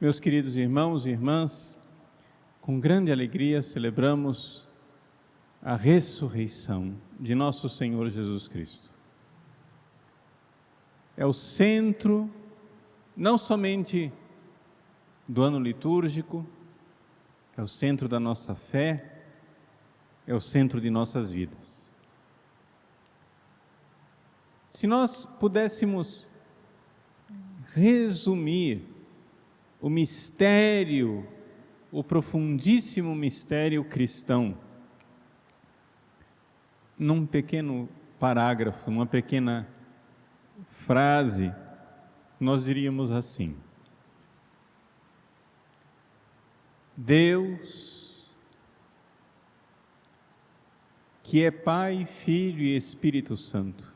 Meus queridos irmãos e irmãs, com grande alegria celebramos a ressurreição de nosso Senhor Jesus Cristo. É o centro, não somente do ano litúrgico, é o centro da nossa fé, é o centro de nossas vidas. Se nós pudéssemos resumir o mistério, o profundíssimo mistério cristão, num pequeno parágrafo, numa pequena frase, nós diríamos assim: Deus, que é Pai, Filho e Espírito Santo,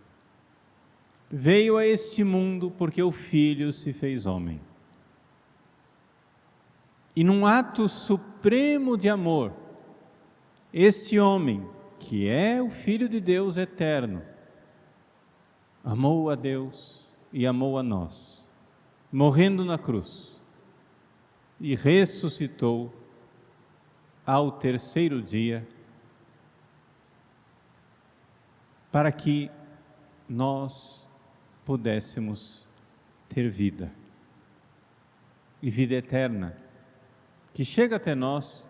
veio a este mundo porque o Filho se fez homem. E num ato supremo de amor, este homem, que é o Filho de Deus eterno, amou a Deus e amou a nós, morrendo na cruz, e ressuscitou ao terceiro dia, para que nós pudéssemos ter vida, e vida eterna, que chega até nós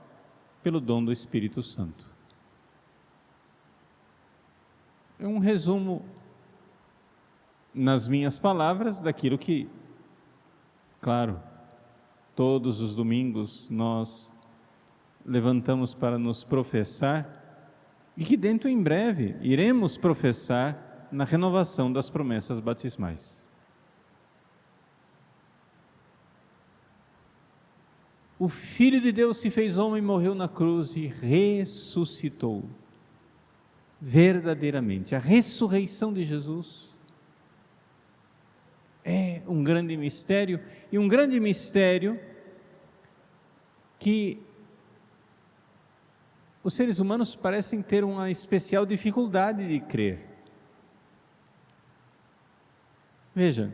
pelo dom do Espírito Santo. É um resumo, nas minhas palavras, daquilo que, claro, todos os domingos nós levantamos para nos professar, e que dentro em breve iremos professar na renovação das promessas batismais. O Filho de Deus se fez homem, morreu na cruz e ressuscitou. Verdadeiramente, a ressurreição de Jesus é um grande mistério, e um grande mistério que os seres humanos parecem ter uma especial dificuldade de crer. Veja,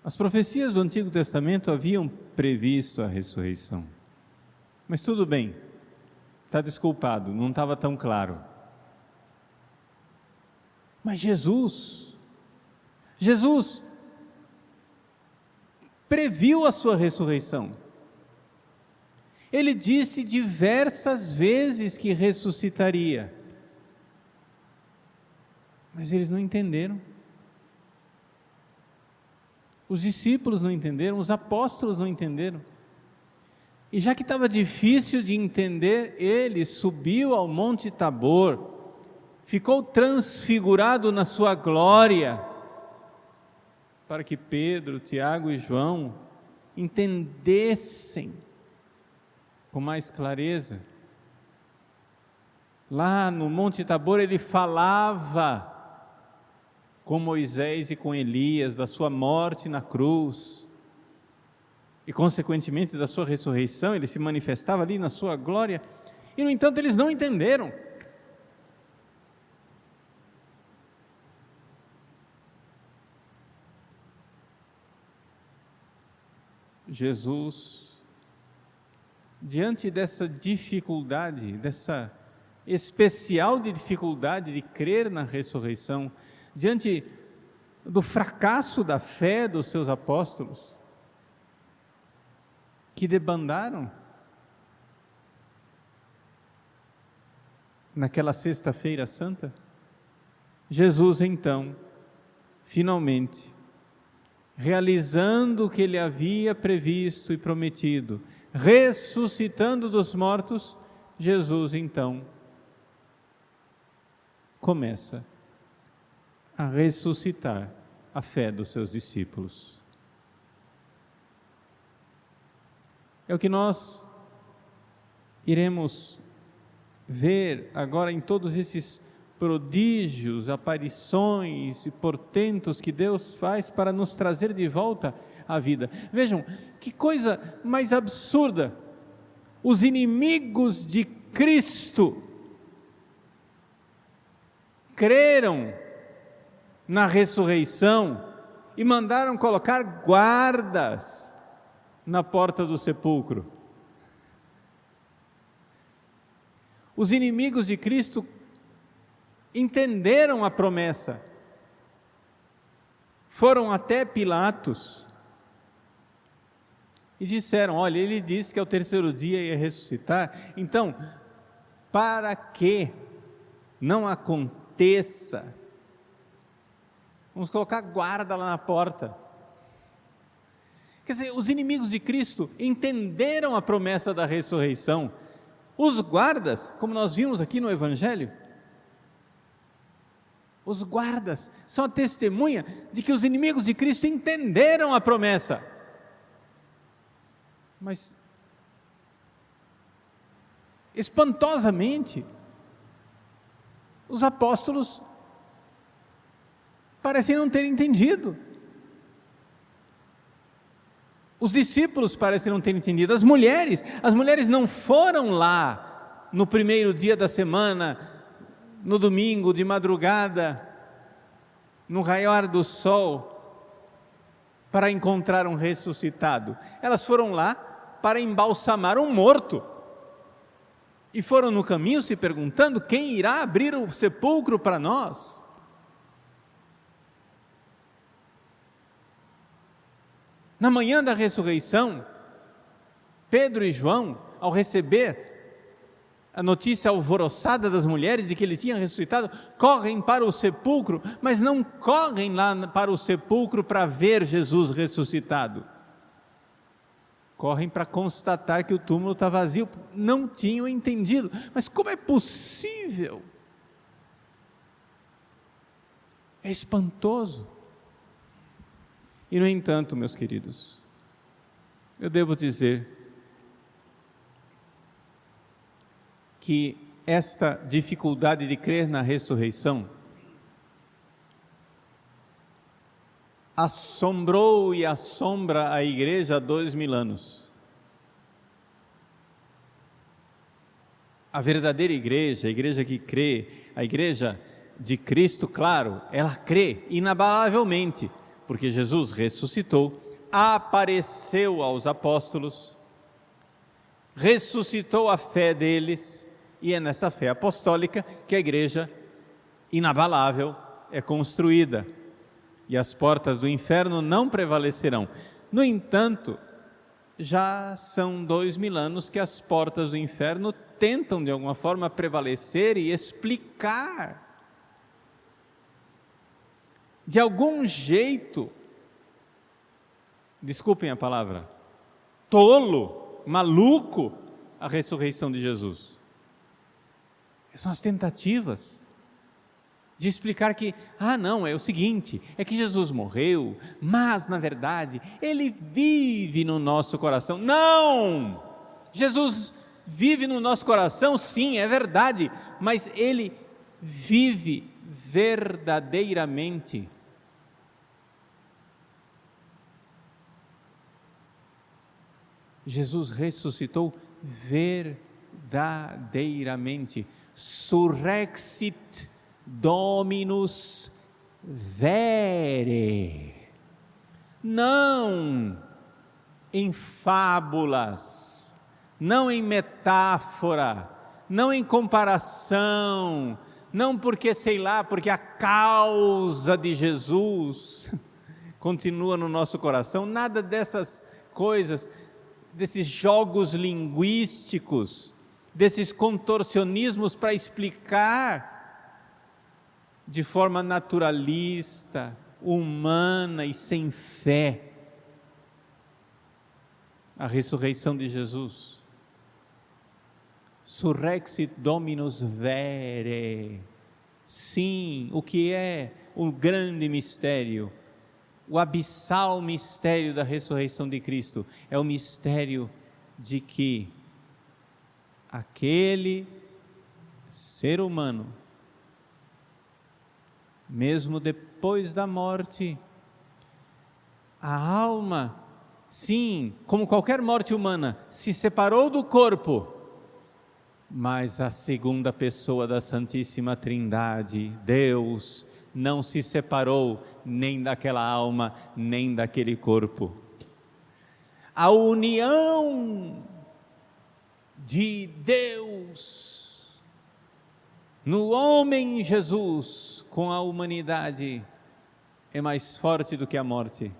as profecias do Antigo Testamento haviam previsto a ressurreição, mas tudo bem, está desculpado, não estava tão claro. Mas Jesus previu a sua ressurreição. Ele disse diversas vezes que ressuscitaria, mas eles não entenderam. Os discípulos não entenderam, os apóstolos não entenderam. E já que estava difícil de entender, ele subiu ao Monte Tabor, ficou transfigurado na sua glória, para que Pedro, Tiago e João entendessem com mais clareza. Lá no Monte Tabor ele falava com Moisés e com Elias da sua morte na cruz e consequentemente da sua ressurreição. Ele se manifestava ali na sua glória, e no entanto eles não entenderam. Jesus, diante dessa dificuldade, dessa especial dificuldade de crer na ressurreição, diante do fracasso da fé dos seus apóstolos, que debandaram naquela sexta-feira santa, Jesus então, finalmente, realizando o que ele havia previsto e prometido, ressuscitando dos mortos, Jesus então começa a ressuscitar a fé dos seus discípulos. É o que nós iremos ver agora em todos esses prodígios, aparições e portentos que Deus faz para nos trazer de volta à vida. Vejam, que coisa mais absurda! Os inimigos de Cristo creram na ressurreição e mandaram colocar guardas na porta do sepulcro. Os inimigos de Cristo entenderam a promessa, foram até Pilatos e disseram: olha, ele disse que ao terceiro dia ia ressuscitar, então, para que não aconteça, vamos colocar guarda lá na porta. Quer dizer, os inimigos de Cristo entenderam a promessa da ressurreição. Os guardas, como nós vimos aqui no Evangelho, os guardas são a testemunha de que os inimigos de Cristo entenderam a promessa. Mas, espantosamente, os apóstolos parecem não ter entendido. Os discípulos parecem não ter entendido. As mulheres não foram lá no primeiro dia da semana, no domingo de madrugada, no raiar do sol, para encontrar um ressuscitado. Elas foram lá para embalsamar um morto. E foram no caminho se perguntando: quem irá abrir o sepulcro para nós? Na manhã da ressurreição, Pedro e João, ao receber a notícia alvoroçada das mulheres de que ele tinha ressuscitado, correm para o sepulcro, mas não correm lá para o sepulcro para ver Jesus ressuscitado. Correm para constatar que o túmulo está vazio. Não tinham entendido. Mas como é possível? É espantoso. E no entanto, meus queridos, eu devo dizer que esta dificuldade de crer na ressurreição assombrou e assombra a igreja há 2000 anos. A verdadeira igreja, a igreja que crê, a igreja de Cristo, claro, ela crê inabalavelmente, porque Jesus ressuscitou, apareceu aos apóstolos, ressuscitou a fé deles, e é nessa fé apostólica que a igreja inabalável é construída, e as portas do inferno não prevalecerão. No entanto, já são 2000 anos que as portas do inferno tentam de alguma forma prevalecer e explicar, de algum jeito, desculpem a palavra, tolo, maluco, a ressurreição de Jesus. São as tentativas de explicar que, não, é o seguinte, é que Jesus morreu, mas na verdade, Ele vive no nosso coração. Não! Jesus vive no nosso coração, sim, é verdade, mas Ele vive verdadeiramente. Jesus ressuscitou verdadeiramente. Surrexit Dominus vere. Não em fábulas, não em metáfora, não em comparação, não porque sei lá, porque a causa de Jesus continua no nosso coração, nada dessas coisas, desses jogos linguísticos, desses contorcionismos para explicar de forma naturalista, humana e sem fé a ressurreição de Jesus. Surrexit Dominus vere. Sim, o que é o grande mistério, o abissal mistério da ressurreição de Cristo, é o mistério de que aquele ser humano, mesmo depois da morte, a alma, sim, como qualquer morte humana, se separou do corpo, mas a segunda pessoa da Santíssima Trindade, Deus, não se separou nem daquela alma, nem daquele corpo. a união de Deus no homem Jesus com a humanidade é mais forte do que a morte,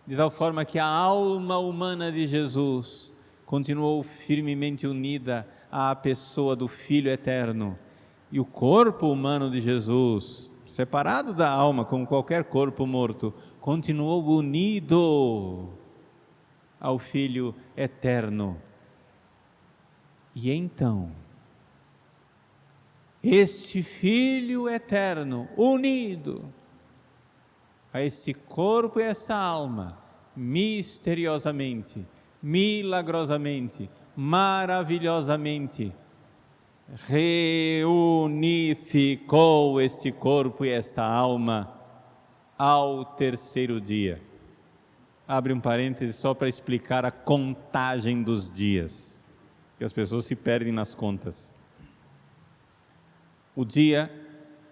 de tal forma que a alma humana de Jesus continuou firmemente unida à pessoa do Filho eterno, e o corpo humano de Jesus, separado da alma como qualquer corpo morto, continuou unido ao Filho eterno. E então, este Filho eterno, unido a este corpo e esta alma, misteriosamente, milagrosamente, maravilhosamente, reunificou este corpo e esta alma ao terceiro dia. Abre um parêntese só para explicar a contagem dos dias, que as pessoas se perdem nas contas. O dia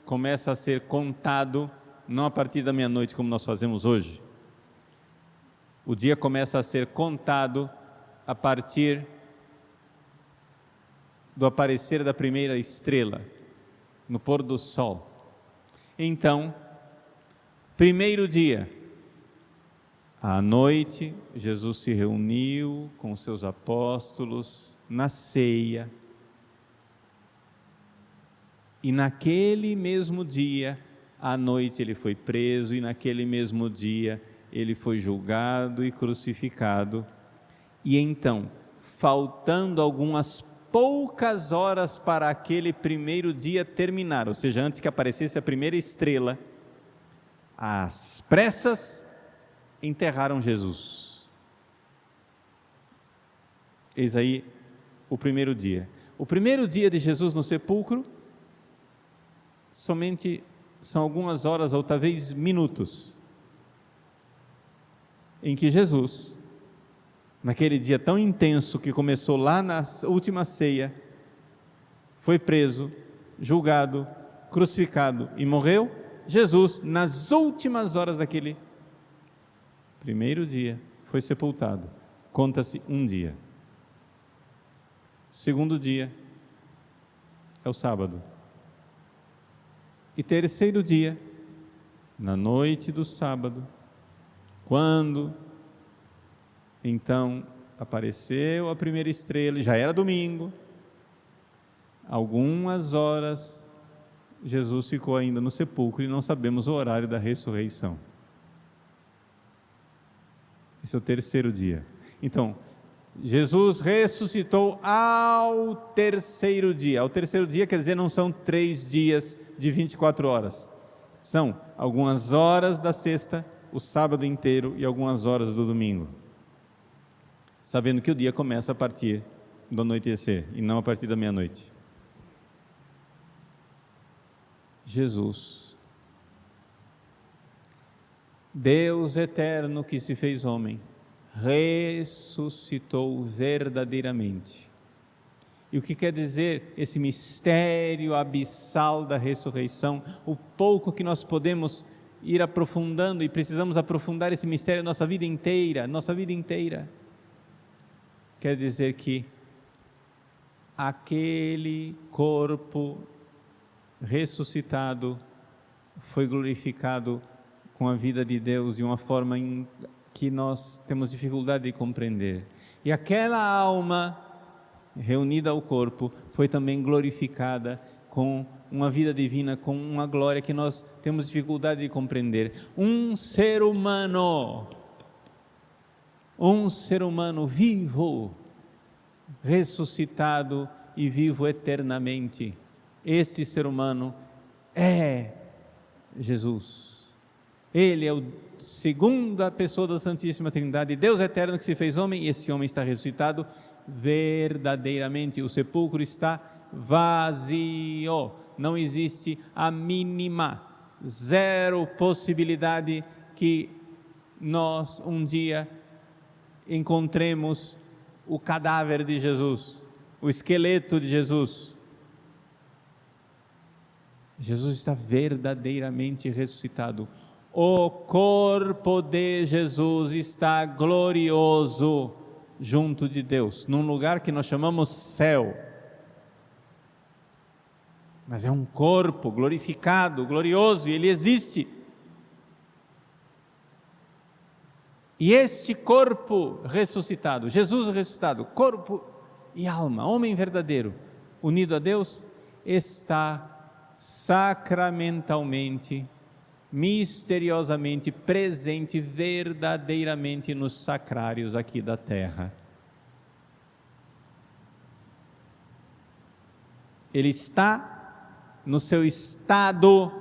começa a ser contado não a partir da meia-noite como nós fazemos hoje. O dia começa a ser contado a partir do aparecer da primeira estrela, no pôr do sol. Então, primeiro dia, à noite, Jesus se reuniu com os seus apóstolos na ceia, e naquele mesmo dia, à noite ele foi preso, e naquele mesmo dia ele foi julgado e crucificado. E então, faltando algumas poucas horas para aquele primeiro dia terminar, ou seja, antes que aparecesse a primeira estrela, às pressas enterraram Jesus. Eis aí o primeiro dia. O primeiro dia de Jesus no sepulcro, somente são algumas horas ou talvez minutos, em que Jesus, naquele dia tão intenso que começou lá na última ceia, foi preso, julgado, crucificado e morreu. Jesus, nas últimas horas daquele primeiro dia, foi sepultado. Conta-se um dia. Segundo dia é o sábado. E terceiro dia, na noite do sábado, quando então apareceu a primeira estrela, já era domingo, algumas horas Jesus ficou ainda no sepulcro e não sabemos o horário da ressurreição. Esse é o terceiro dia. Então, Jesus ressuscitou ao terceiro dia. Ao terceiro dia quer dizer, não são 3 dias de 24 horas. São algumas horas da sexta, o sábado inteiro e algumas horas do domingo. Sabendo que o dia começa a partir do anoitecer e não a partir da meia-noite. Jesus, Deus eterno que se fez homem, ressuscitou verdadeiramente. E o que quer dizer esse mistério abissal da ressurreição? O pouco que nós podemos ir aprofundando, e precisamos aprofundar esse mistério nossa vida inteira, quer dizer que aquele corpo ressuscitado foi glorificado com a vida de Deus de uma forma em que nós temos dificuldade de compreender. E aquela alma reunida ao corpo foi também glorificada com uma vida divina, com uma glória que nós temos dificuldade de compreender. Um ser humano vivo, ressuscitado e vivo eternamente. Este ser humano é Jesus. Ele é a segunda pessoa da Santíssima Trindade, Deus eterno que se fez homem, e esse homem está ressuscitado verdadeiramente. O sepulcro está vazio, não existe a mínima, zero possibilidade que nós um dia encontremos o cadáver de Jesus, o esqueleto de Jesus. Jesus está verdadeiramente ressuscitado. O corpo de Jesus está glorioso, junto de Deus, num lugar que nós chamamos céu. Mas é um corpo glorificado, glorioso, e ele existe. E este corpo ressuscitado, Jesus ressuscitado, corpo e alma, homem verdadeiro, unido a Deus, está sacramentalmente, misteriosamente presente verdadeiramente nos sacrários aqui da terra. Ele está no seu estado,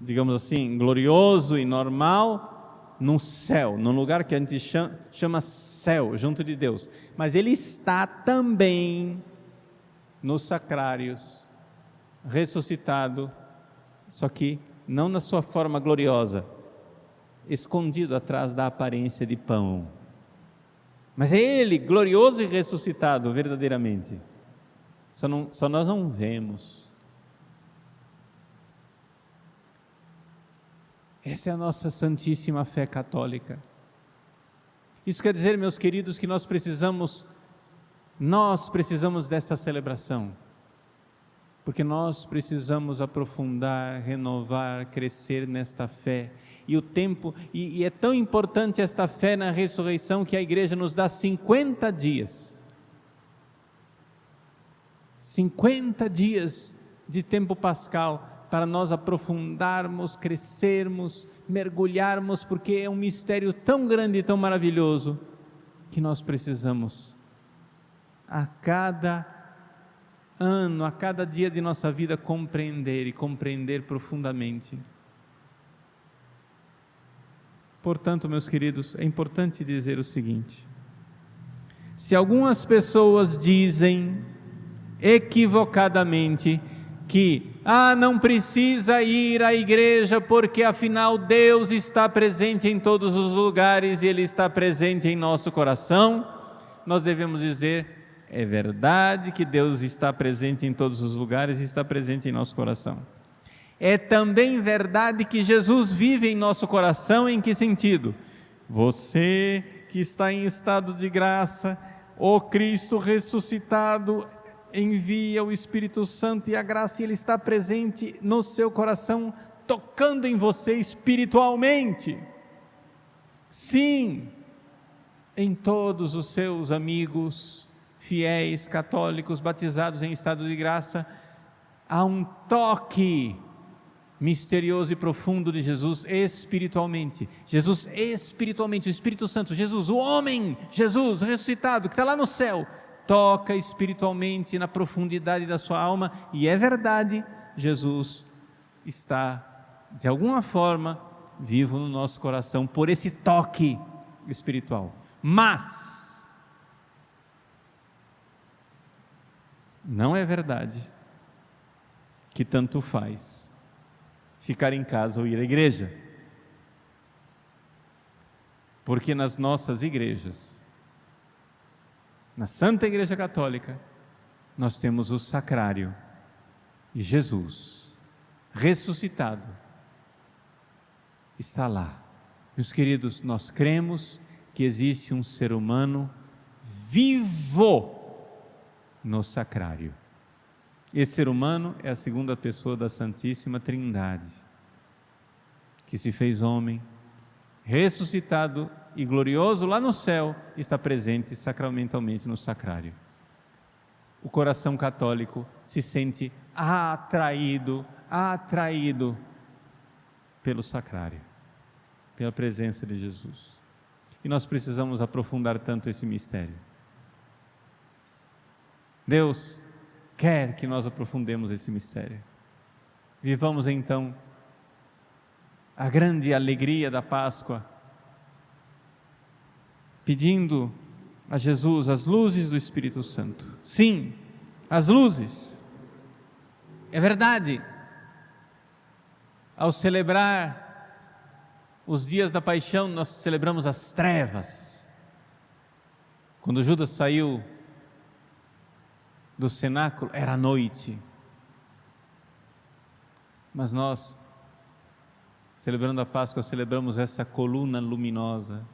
digamos assim, glorioso e normal, no céu, num lugar que a gente chama céu, junto de Deus. Mas ele está também nos sacrários, ressuscitado, só que não na sua forma gloriosa, escondido atrás da aparência de pão. Mas é ele, glorioso e ressuscitado verdadeiramente. Só nós não vemos. Essa é a nossa santíssima fé católica. Isso quer dizer, meus queridos, que nós precisamos dessa celebração, porque nós precisamos aprofundar, renovar, crescer nesta fé. E o tempo, e é tão importante esta fé na ressurreição que a igreja nos dá 50 dias. 50 dias de tempo pascal para nós aprofundarmos, crescermos, mergulharmos, porque é um mistério tão grande e tão maravilhoso que nós precisamos a cada ano, a cada dia de nossa vida compreender e compreender profundamente. Portanto, meus queridos, é importante dizer o seguinte: se algumas pessoas dizem equivocadamente que não precisa ir à igreja porque afinal Deus está presente em todos os lugares e Ele está presente em nosso coração, nós devemos dizer: é verdade que Deus está presente em todos os lugares e está presente em nosso coração. É também verdade que Jesus vive em nosso coração. Em que sentido? Você que está em estado de graça, o Cristo ressuscitado envia o Espírito Santo e a graça, e Ele está presente no seu coração, tocando em você espiritualmente. Sim, em todos os seus amigos fiéis, católicos, batizados em estado de graça, há um toque misterioso e profundo de Jesus espiritualmente. Jesus espiritualmente, o Espírito Santo, Jesus, o homem, Jesus ressuscitado, que está lá no céu, toca espiritualmente na profundidade da sua alma, e é verdade, Jesus está, de alguma forma, vivo no nosso coração, por esse toque espiritual. Mas não é verdade que tanto faz ficar em casa ou ir à igreja, porque nas nossas igrejas, na Santa Igreja Católica, nós temos o sacrário e Jesus ressuscitado está lá. Meus queridos, nós cremos que existe um ser humano vivo no sacrário. Esse ser humano é a segunda pessoa da Santíssima Trindade, que se fez homem, ressuscitado e glorioso lá no céu, está presente sacramentalmente no sacrário. O coração católico se sente atraído pelo sacrário, pela presença de Jesus. E nós precisamos aprofundar tanto esse mistério. Deus quer que nós aprofundemos esse mistério. Vivamos então a grande alegria da Páscoa, pedindo a Jesus as luzes do Espírito Santo. Sim, as luzes. É verdade, ao celebrar os dias da paixão, nós celebramos as trevas. Quando Judas saiu do cenáculo, era noite. Mas nós, celebrando a Páscoa, celebramos essa coluna luminosa,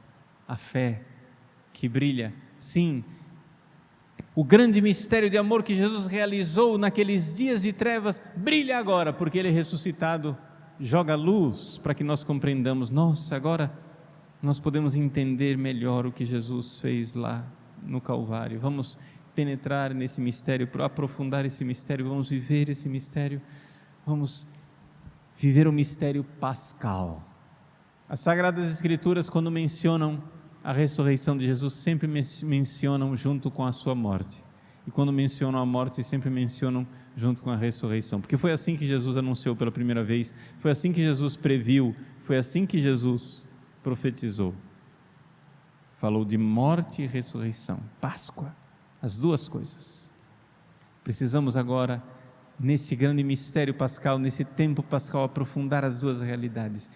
a fé, que brilha. Sim, o grande mistério de amor que Jesus realizou naqueles dias de trevas brilha agora, porque Ele ressuscitado joga luz para que nós compreendamos. Nossa, agora nós podemos entender melhor o que Jesus fez lá no Calvário. Vamos penetrar nesse mistério, aprofundar esse mistério, vamos viver esse mistério, vamos viver o mistério pascal. As Sagradas Escrituras, quando mencionam a ressurreição de Jesus, sempre mencionam junto com a sua morte. E quando mencionam a morte, sempre mencionam junto com a ressurreição. Porque foi assim que Jesus anunciou pela primeira vez, foi assim que Jesus previu, foi assim que Jesus profetizou. Falou de morte e ressurreição, Páscoa, as duas coisas. Precisamos agora, nesse grande mistério pascal, nesse tempo pascal, aprofundar as duas realidades.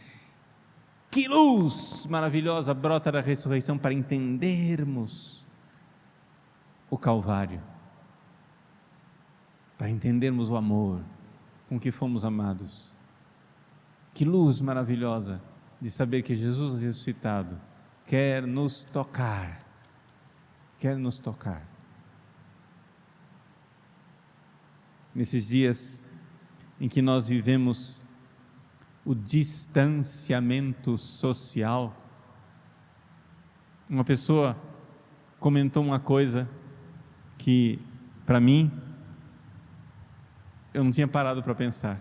Que luz maravilhosa brota da ressurreição para entendermos o Calvário, para entendermos o amor com que fomos amados. Que luz maravilhosa de saber que Jesus ressuscitado quer nos tocar, quer nos tocar. Nesses dias em que nós vivemos o distanciamento social, uma pessoa comentou uma coisa que, para mim, eu não tinha parado para pensar.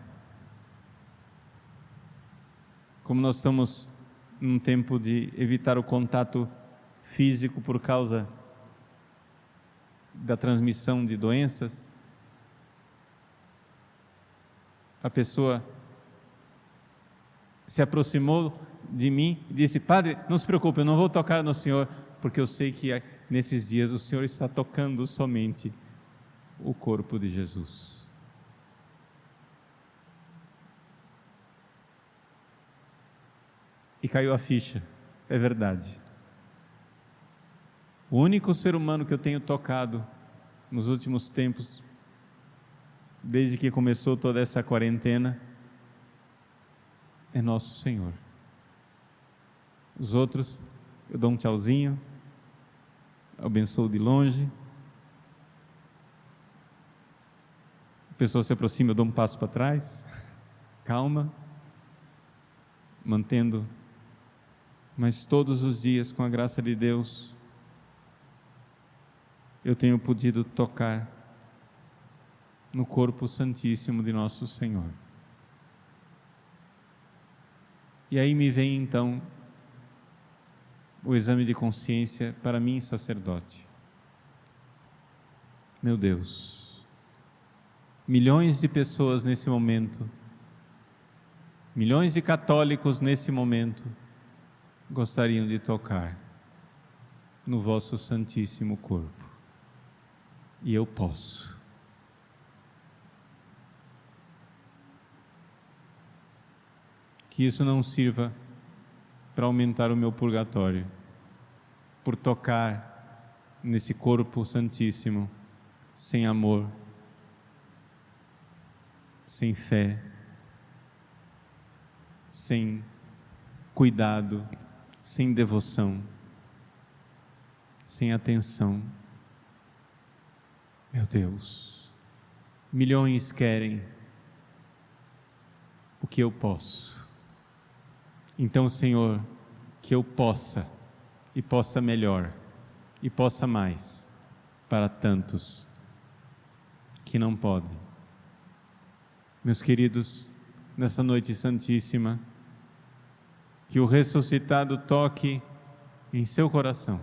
Como nós estamos num tempo de evitar o contato físico por causa da transmissão de doenças, a pessoa se aproximou de mim e disse: Padre, não se preocupe, eu não vou tocar no Senhor, porque eu sei que nesses dias o Senhor está tocando somente o corpo de Jesus. E caiu a ficha, é verdade. O único ser humano que eu tenho tocado nos últimos tempos, desde que começou toda essa quarentena, é nosso Senhor. Os outros, eu dou um tchauzinho, abençoo de longe. A pessoa se aproxima, eu dou um passo para trás, calma, mantendo. Mas todos os dias, com a graça de Deus, eu tenho podido tocar no corpo santíssimo de nosso Senhor. E aí me vem então o exame de consciência para mim, sacerdote. Meu Deus, milhões de pessoas nesse momento, milhões de católicos nesse momento, gostariam de tocar no vosso santíssimo corpo. E eu posso. Que isso não sirva para aumentar o meu purgatório, por tocar nesse corpo santíssimo, sem amor, sem fé, sem cuidado, sem devoção, sem atenção. Meu Deus, milhões querem o que eu posso. Então, Senhor, que eu possa, e possa melhor, e possa mais, para tantos que não podem. Meus queridos, nessa noite santíssima, que o ressuscitado toque em seu coração.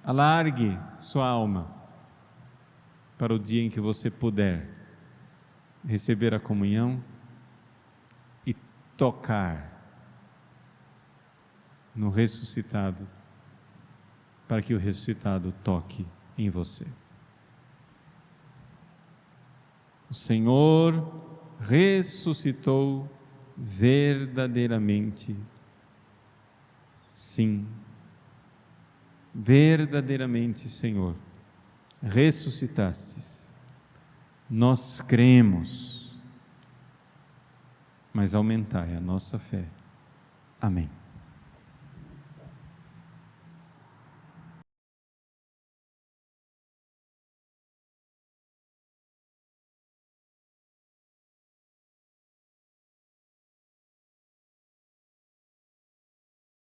Alargue sua alma para o dia em que você puder receber a comunhão e tocar no ressuscitado, para que o ressuscitado toque em você. O Senhor ressuscitou verdadeiramente. Sim, verdadeiramente, Senhor, ressuscitastes. Nós cremos, mas aumentai a nossa fé. Amém.